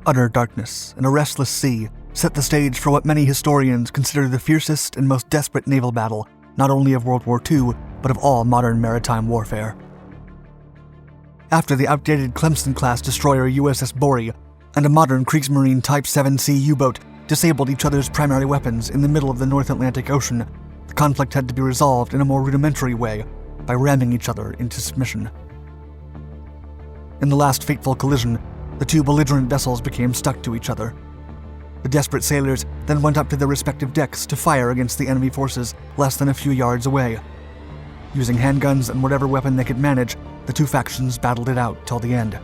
Utter darkness and a restless sea set the stage for what many historians consider the fiercest and most desperate naval battle, not only of World War II, but of all modern maritime warfare. After the outdated Clemson-class destroyer USS Borie and a modern Kriegsmarine Type 7C U-boat disabled each other's primary weapons in the middle of the North Atlantic Ocean, the conflict had to be resolved in a more rudimentary way, by ramming each other into submission. In the last fateful collision, the two belligerent vessels became stuck to each other. The desperate sailors then went up to their respective decks to fire against the enemy forces less than a few yards away. Using handguns and whatever weapon they could manage, the two factions battled it out till the end.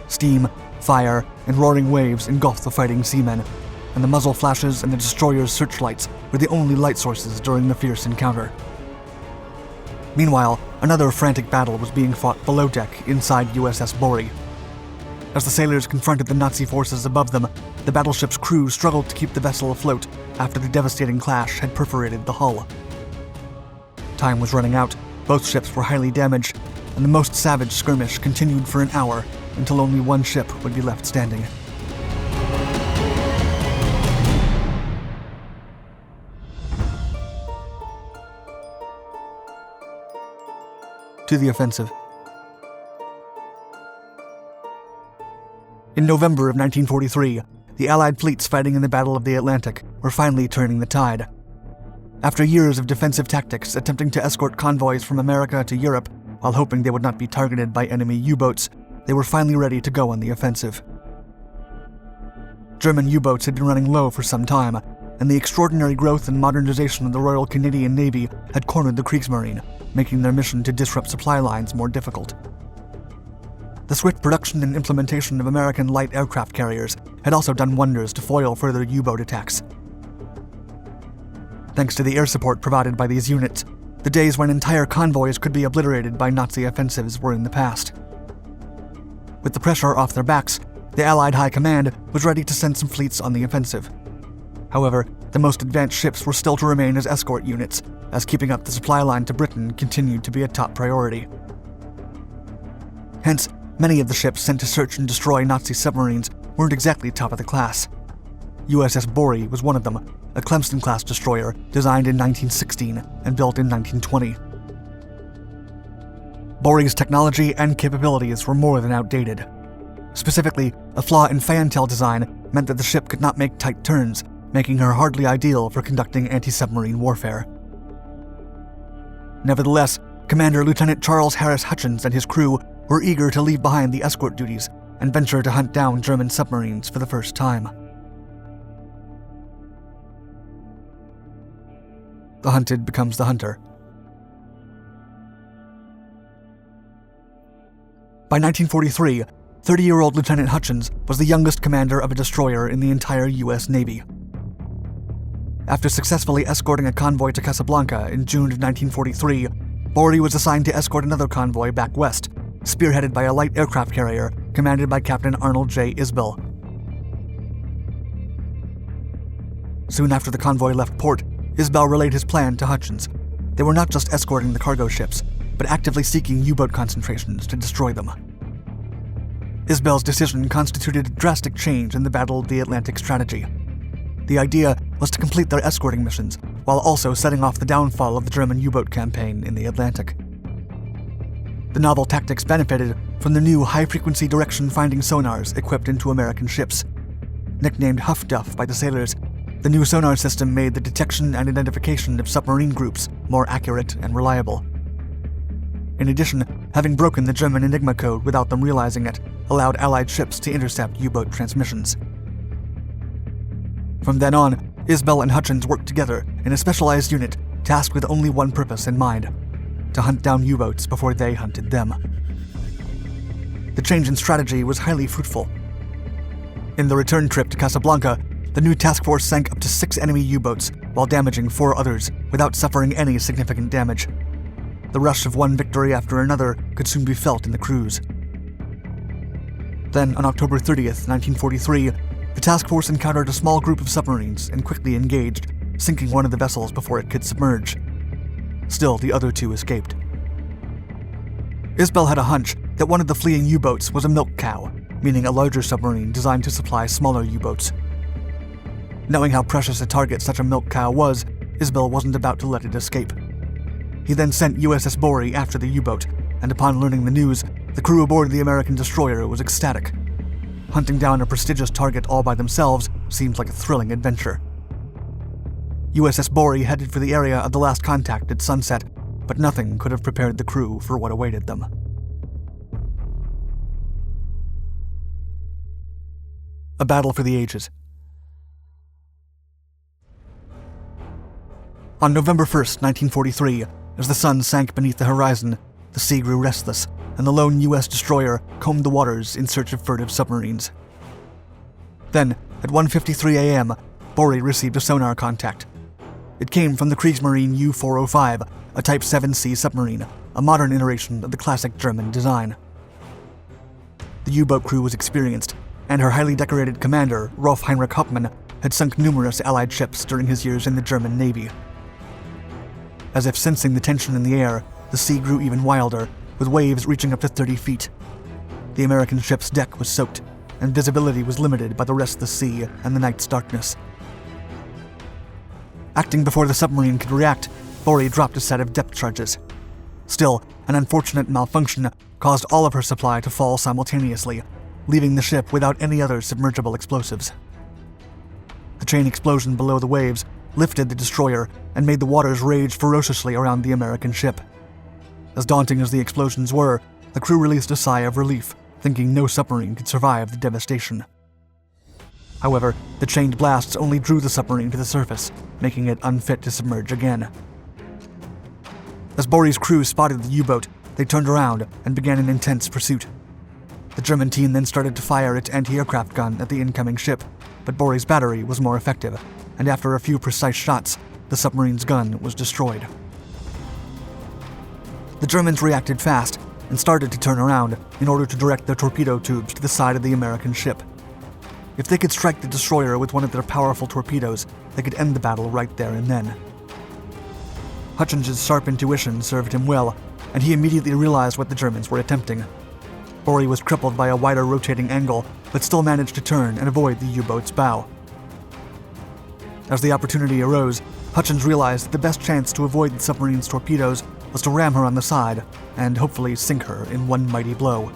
Steam, fire, and roaring waves engulfed the fighting seamen, and the muzzle flashes and the destroyer's searchlights were the only light sources during the fierce encounter. Meanwhile, another frantic battle was being fought below deck inside USS Borie. As the sailors confronted the Nazi forces above them, the battleship's crew struggled to keep the vessel afloat after the devastating clash had perforated the hull. Time was running out, both ships were highly damaged, and the most savage skirmish continued for an hour until only one ship would be left standing. To the offensive. In November of 1943, the Allied fleets fighting in the Battle of the Atlantic were finally turning the tide. After years of defensive tactics attempting to escort convoys from America to Europe while hoping they would not be targeted by enemy U-boats, they were finally ready to go on the offensive. German U-boats had been running low for some time, and the extraordinary growth and modernization of the Royal Canadian Navy had cornered the Kriegsmarine, making their mission to disrupt supply lines more difficult. The swift production and implementation of American light aircraft carriers had also done wonders to foil further U-boat attacks. Thanks to the air support provided by these units, the days when entire convoys could be obliterated by Nazi offensives were in the past. With the pressure off their backs, the Allied High Command was ready to send some fleets on the offensive. However, the most advanced ships were still to remain as escort units, as keeping up the supply line to Britain continued to be a top priority. Hence, many of the ships sent to search and destroy Nazi submarines weren't exactly top of the class. USS Borie was one of them, a Clemson-class destroyer designed in 1916 and built in 1920. Borie's technology and capabilities were more than outdated. Specifically, a flaw in fan tail design meant that the ship could not make tight turns, making her hardly ideal for conducting anti-submarine warfare. Nevertheless, Commander Lieutenant Charles Harris Hutchins and his crew were eager to leave behind the escort duties and venture to hunt down German submarines for the first time. The hunted becomes the hunter. By 1943, 30-year-old Lieutenant Hutchins was the youngest commander of a destroyer in the entire U.S. Navy. After successfully escorting a convoy to Casablanca in June of 1943, Borie was assigned to escort another convoy back west, spearheaded by a light aircraft carrier commanded by Captain Arnold J. Isbell. Soon after the convoy left port, Isbell relayed his plan to Hutchins. They were not just escorting the cargo ships, but actively seeking U-boat concentrations to destroy them. Isbell's decision constituted a drastic change in the Battle of the Atlantic strategy. The idea was to complete their escorting missions, while also setting off the downfall of the German U-boat campaign in the Atlantic. The novel tactics benefited from the new high-frequency direction-finding sonars equipped into American ships. Nicknamed Huff Duff by the sailors, the new sonar system made the detection and identification of submarine groups more accurate and reliable. In addition, having broken the German Enigma code without them realizing it allowed Allied ships to intercept U-boat transmissions. From then on, Isbell and Hutchins worked together in a specialized unit tasked with only one purpose in mind: to hunt down U-boats before they hunted them. The change in strategy was highly fruitful. In the return trip to Casablanca, the new task force sank up to 6 enemy U-boats while damaging 4 others without suffering any significant damage. The rush of one victory after another could soon be felt in the crews. Then, on October 30th, 1943, the task force encountered a small group of submarines and quickly engaged, sinking one of the vessels before it could submerge. Still, the other 2 escaped. Isbell had a hunch that one of the fleeing U-boats was a milk cow, meaning a larger submarine designed to supply smaller U-boats. Knowing how precious a target such a milk cow was, Isbell wasn't about to let it escape. He then sent USS Borie after the U-boat, and upon learning the news, the crew aboard the American destroyer was ecstatic. Hunting down a prestigious target all by themselves seemed like a thrilling adventure. USS Borie headed for the area of the last contact at sunset, but nothing could have prepared the crew for what awaited them. A battle for the ages. On November 1st, 1943, as the sun sank beneath the horizon, the sea grew restless, and the lone U.S. destroyer combed the waters in search of furtive submarines. Then, at 1:53 a.m., Borie received a sonar contact. It came from the Kriegsmarine U-405, a Type 7C submarine, a modern iteration of the classic German design. The U-boat crew was experienced, and her highly decorated commander, Rolf Heinrich Hauptmann, had sunk numerous Allied ships during his years in the German Navy. As if sensing the tension in the air, the sea grew even wilder, with waves reaching up to 30 feet. The American ship's deck was soaked, and visibility was limited by the restless sea and the night's darkness. Acting before the submarine could react, Borie dropped a set of depth charges. Still, an unfortunate malfunction caused all of her supply to fall simultaneously, leaving the ship without any other submergible explosives. The chain explosion below the waves lifted the destroyer and made the waters rage ferociously around the American ship. As daunting as the explosions were, the crew released a sigh of relief, thinking no submarine could survive the devastation. However, the chained blasts only drew the submarine to the surface, making it unfit to submerge again. As Borie's crew spotted the U-boat, they turned around and began an intense pursuit. The German team then started to fire its anti-aircraft gun at the incoming ship, but Borie's battery was more effective, and after a few precise shots, the submarine's gun was destroyed. The Germans reacted fast and started to turn around in order to direct their torpedo tubes to the side of the American ship. If they could strike the destroyer with one of their powerful torpedoes, they could end the battle right there and then. Hutchins's sharp intuition served him well, and he immediately realized what the Germans were attempting. Borie was crippled by a wider rotating angle, but still managed to turn and avoid the U-boat's bow. As the opportunity arose, Hutchins realized that the best chance to avoid the submarine's torpedoes was to ram her on the side and hopefully sink her in one mighty blow.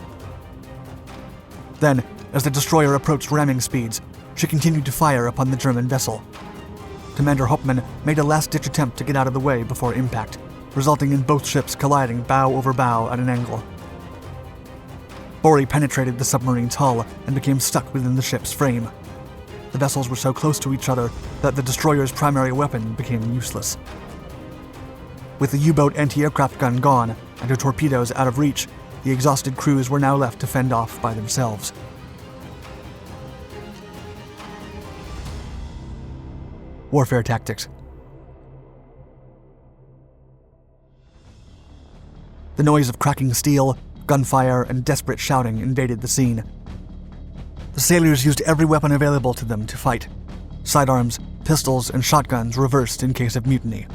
Then, as the destroyer approached ramming speeds, she continued to fire upon the German vessel. Commander Hauptmann made a last-ditch attempt to get out of the way before impact, resulting in both ships colliding bow over bow at an angle. Borie penetrated the submarine's hull and became stuck within the ship's frame. The vessels were so close to each other that the destroyer's primary weapon became useless. With the U-boat anti-aircraft gun gone and her torpedoes out of reach, the exhausted crews were now left to fend off by themselves. Warfare tactics. The noise of cracking steel, gunfire, and desperate shouting invaded the scene. The sailors used every weapon available to them to fight. Sidearms, pistols, and shotguns reversed in case of mutiny.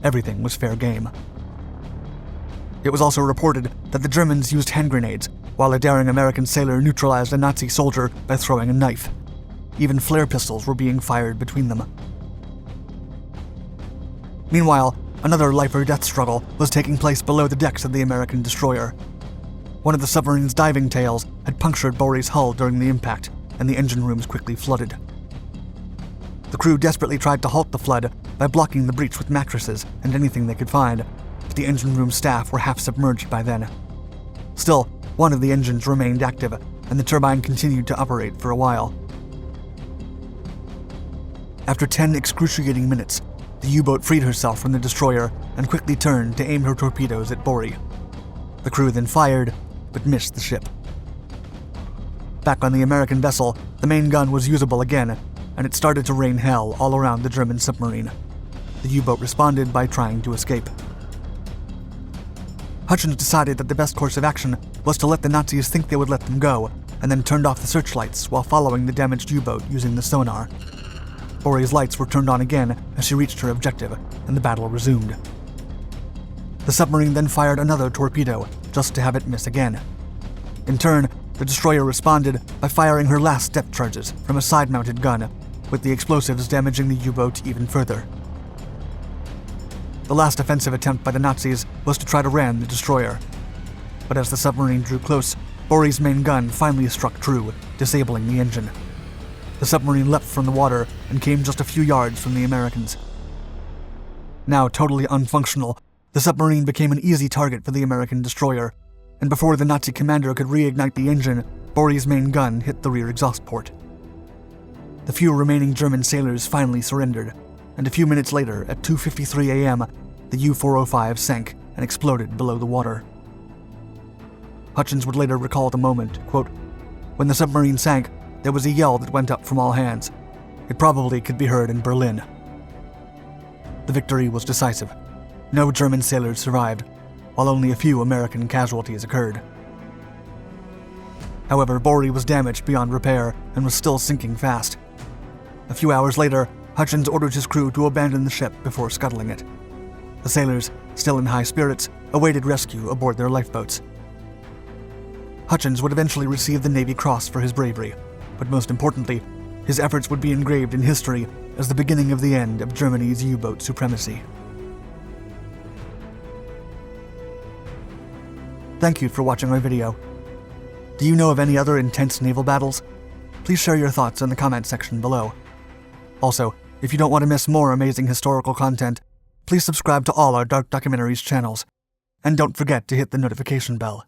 Everything was fair game. It was also reported that the Germans used hand grenades, while a daring American sailor neutralized a Nazi soldier by throwing a knife. Even flare pistols were being fired between them. Meanwhile, another life-or-death struggle was taking place below the decks of the American destroyer. One of the submarine's diving tails had punctured Borie's hull during the impact, and the engine rooms quickly flooded. The crew desperately tried to halt the flood by blocking the breach with mattresses and anything they could find, but the engine room staff were half submerged by then. Still, one of the engines remained active, and the turbine continued to operate for a while. After 10 excruciating minutes, the U-boat freed herself from the destroyer and quickly turned to aim her torpedoes at Borie. The crew then fired, but missed the ship. Back on the American vessel, the main gun was usable again, and it started to rain hell all around the German submarine. The U-boat responded by trying to escape. Hutchins decided that the best course of action was to let the Nazis think they would let them go, and then turned off the searchlights while following the damaged U-boat using the sonar. Borie's lights were turned on again as she reached her objective, and the battle resumed. The submarine then fired another torpedo, just to have it miss again. In turn, The destroyer responded by firing her last depth charges from a side-mounted gun, with the explosives damaging the U-boat even further. The last offensive attempt by the Nazis was to try to ram the destroyer. But as the submarine drew close, Borie's main gun finally struck true, disabling the engine. The submarine leapt from the water and came just a few yards from the Americans. Now totally unfunctional, the submarine became an easy target for the American destroyer, and before the Nazi commander could reignite the engine, Borie's main gun hit the rear exhaust port. The few remaining German sailors finally surrendered, and a few minutes later, at 2:53 a.m., the U-405 sank and exploded below the water. Hutchins would later recall the moment, quote, "When the submarine sank, there was a yell that went up from all hands. It probably could be heard in Berlin." The victory was decisive. No German sailors survived, while only a few American casualties occurred. However, Borie was damaged beyond repair and was still sinking fast. A few hours later, Hutchins ordered his crew to abandon the ship before scuttling it. The sailors, still in high spirits, awaited rescue aboard their lifeboats. Hutchins would eventually receive the Navy Cross for his bravery, but most importantly, his efforts would be engraved in history as the beginning of the end of Germany's U-boat supremacy. Thank you for watching our video. Do you know of any other intense naval battles? Please share your thoughts in the comment section below. Also, if you don't want to miss more amazing historical content, please subscribe to all our Dark Documentaries channels, and don't forget to hit the notification bell.